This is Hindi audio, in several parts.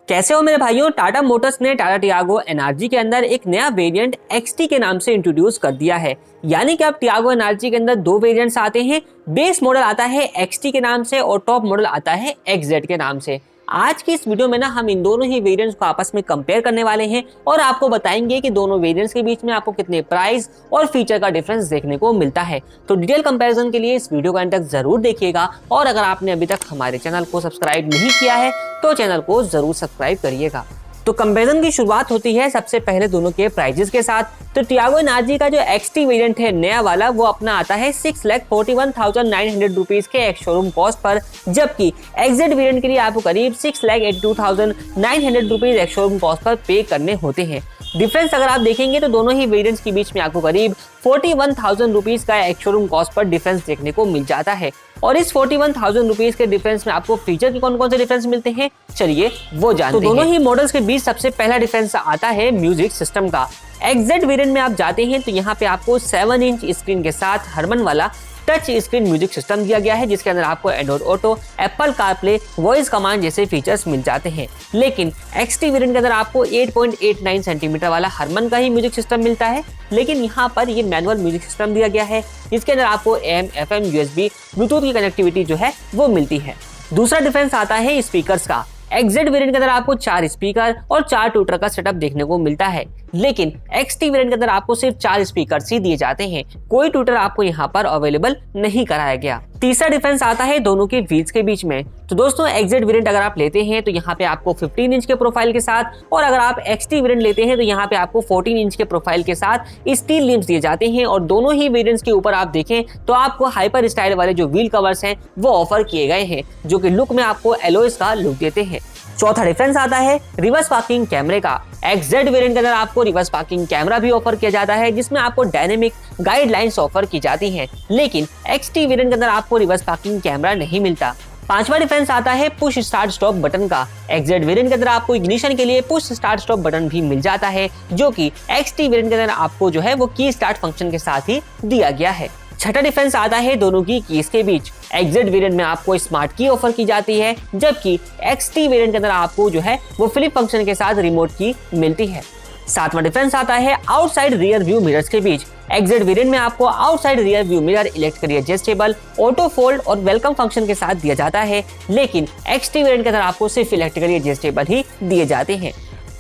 कैसे हो मेरे भाइयों। टाटा मोटर्स ने टाटा टियागो एनआरजी के अंदर एक नया वेरिएंट एक्सटी के नाम से इंट्रोड्यूस कर दिया है। यानी कि अब टियागो एनआरजी के अंदर दो वेरिएंट्स आते हैं। बेस मॉडल आता है एक्सटी के नाम से और टॉप मॉडल आता है एक्सजेड के नाम से। आज की इस वीडियो में ना हम इन दोनों ही वेरिएंट्स को आपस में कंपेयर करने वाले हैं और आपको बताएंगे कि दोनों वेरिएंट्स के बीच में आपको कितने प्राइस और फीचर का डिफरेंस देखने को मिलता है। तो डिटेल कंपैरिजन के लिए इस वीडियो को अंत तक जरूर देखिएगा और अगर आपने अभी तक हमारे चैनल को सब्सक्राइब नहीं किया है तो चैनल को जरूर सब्सक्राइब करिएगा। तो कंपैरिजन की शुरुआत होती है सबसे पहले दोनों के प्राइजेस के साथ। तो टियागो एनआरजी का जो एक्सटी वेरिएंट है नया वाला वो अपना आता है 6,41,900 रुपीज के एक्स शोरूम कॉस्ट पर, जबकि एक्सजेड वेरिएंट के लिए आपको करीब 6,82,900 rupees ex showroom cost per पे करने होते हैं। डिफरेंस अगर आप देखेंगे तो दोनों ही वेरिएंट्स के बीच में आपको करीब 41,000 रुपीज का ex showroom cost per difference देखने को मिल जाता है। और इस 41,000 रुपीज के डिफरेंस में आपको फीचर के कौन कौन से डिफरेंस मिलते हैं, चलिए वो जानते हैं। तो दोनों ही मॉडल्स के बीच सबसे पहला डिफरेंस आता है म्यूजिक सिस्टम का। एक्सजेड वेरिएंट में आप जाते हैं तो यहाँ पे आपको 7 इंच स्क्रीन के साथ हरमन वाला टच स्क्रीन म्यूजिक सिस्टम दिया गया है, जिसके अंदर आपको Android auto, Apple CarPlay, voice command जैसे फीचर्स मिल जाते हैं। लेकिन एक्सटी वेरिएंट के अंदर आपको 8.89 सेंटीमीटर वाला हरमन का ही म्यूजिक सिस्टम मिलता है, लेकिन यहाँ पर ये मैनुअल म्यूजिक सिस्टम दिया गया है, जिसके अंदर आपको AM, FM, USB, ब्लूटूथ की कनेक्टिविटी जो है वो मिलती है। दूसरा डिफरेंस आता है स्पीकर्स का। एक्सजेड वेरिएंट के अंदर आपको 4 स्पीकर और 4 ट्यूटर का सेटअप देखने को मिलता है, लेकिन एक्सटी वेरिएंट के अंदर आपको सिर्फ 4 स्पीकर ही दिए जाते हैं, कोई ट्यूटर आपको यहाँ पर अवेलेबल नहीं कराया गया। तीसरा डिफरेंस आता है दोनों के व्हील्स के बीच में। तो दोस्तों एक्सजेड वेरिएंट अगर आप लेते हैं तो यहाँ पे आपको 15 इंच के प्रोफाइल के साथ, और अगर आप एक्सटी वेरिएंट लेते हैं तो यहाँ पे आपको 14 इंच के प्रोफाइल के साथ स्टील लिम्स दिए जाते हैं। और दोनों ही वेरिएंट्स के ऊपर आप देखें तो आपको हाइपर स्टाइल वाले जो व्हील कवर्स हैं वो ऑफर किए गए हैं, जो कि लुक में आपको एलॉयज का लुक देते हैं। चौथा डिफरेंस आता है रिवर्स पार्किंग कैमरे का। एक्सजेड वेरिएंट के अंदर आपको रिवर्स पार्किंग कैमरा भी ऑफर किया जाता है, जिसमें आपको डायनेमिक गाइडलाइंस ऑफर की जाती हैं, लेकिन एक्सटी वेरिएंट के अंदर आपको रिवर्स पार्किंग कैमरा नहीं मिलता। पांचवा डिफरेंस आता है पुश स्टार्ट स्टॉप बटन का। एक्सजेड वेरिएंट के अंदर आपको इग्निशन के लिए पुश स्टार्ट स्टॉप बटन भी मिल जाता है, जो कि एक्सटी वेरिएंट के अंदर आपको जो है वो की स्टार्ट फंक्शन के साथ ही दिया गया है। छठा डिफरेंस आता है दोनों की कीज के बीच। एक्सजेड वेरिएंट में आपको स्मार्ट की ऑफर की जाती है, जबकि एक्सटी वेरिएंट के अंदर आपको जो है वो फ्लिप फंक्शन के साथ रिमोट की मिलती है। सातवां डिफरेंस आता है आउटसाइड रियर व्यू मिरर्स के बीच। एक्सजेड वेरिएंट में आपको outside rear view mirror electrically adjustable, auto fold और वेलकम फंक्शन के साथ दिया जाता है, लेकिन एक्सटी वेरिएंट के अंदर आपको सिर्फ इलेक्ट्रिकली एडजस्टेबल ही दिए जाते हैं।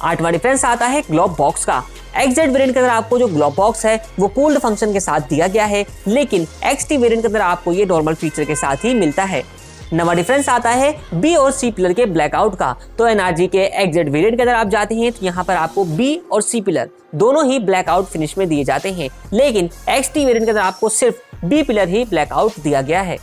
आठवां डिफरेंस आता है ग्लोब बॉक्स का। एक्सजेड वेरिएंट के अंदर आपको जो ग्लोब बॉक्स है वो कूल्ड फंक्शन के साथ दिया गया है, लेकिन एक्सटी वेरिएंट के अंदर आपको ये नॉर्मल फीचर के साथ ही मिलता है। नवा डिफरेंस आता है बी और सी पिलर के ब्लैकआउट का। तो एनआरजी के एक्सजेड वेरिएंट के अंदर आप जाते हैं तो यहाँ पर आपको बी और सी पिलर दोनों ही ब्लैकआउट फिनिश में दिए जाते हैं, लेकिन एक्सटी वेरिएंट के अंदर आपको सिर्फ बी पिलर ही ब्लैकआउट दिया गया है।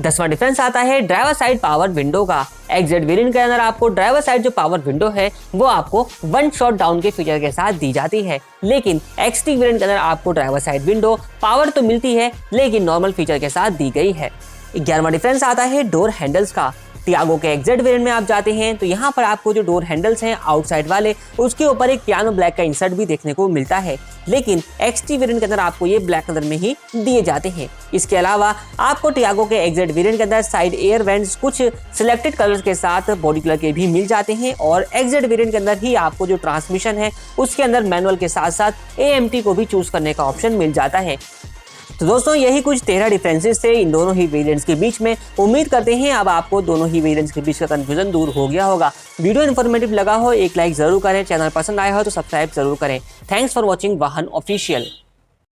10वां डिफरेंस आता है ड्राइवर साइड पावर विंडो का। एक्सजेड वेरिएंट के अंदर आपको ड्राइवर साइड जो पावर विंडो है वो आपको वन शॉट डाउन के फीचर के साथ दी जाती है, लेकिन एक्सटी वेरिएंट के अंदर आपको ड्राइवर साइड विंडो पावर तो मिलती है, लेकिन नॉर्मल फीचर के साथ दी गई है। 11वां डिफरेंस आता है डोर हैंडल्स का। टियागो के एक्सजेड वेरिएंट में आप जाते हैं तो यहाँ पर आपको जो डोर हैंडल्स हैं आउटसाइड वाले, उसके ऊपर एक पियानो ब्लैक का इंसर्ट भी देखने को मिलता है, लेकिन एक्सटी वेरिएंट के अंदर आपको ये ब्लैक कलर में ही दिए जाते हैं। इसके अलावा आपको टियागो के एक्सजेड वेरिएंट के अंदर साइड एयर वेंट्स कुछ सिलेक्टेड कलर्स के साथ बॉडी कलर के भी मिल जाते हैं, और एक्सजेड वेरिएंट के अंदर ही आपको जो ट्रांसमिशन है उसके अंदर मैनुअल के साथ साथ AMT को भी चूज करने का ऑप्शन मिल जाता है। तो दोस्तों यही कुछ 13 डिफरेंसेस थे इन दोनों ही वेरिएंट्स के बीच में। उम्मीद करते हैं अब आपको दोनों ही वेरिएंट्स के बीच का कंफ्यूजन दूर हो गया होगा। वीडियो इन्फॉर्मेटिव लगा हो एक लाइक जरूर करें, चैनल पसंद आया हो तो सब्सक्राइब जरूर करें। थैंक्स फॉर वॉचिंग वाहन ऑफिशियल।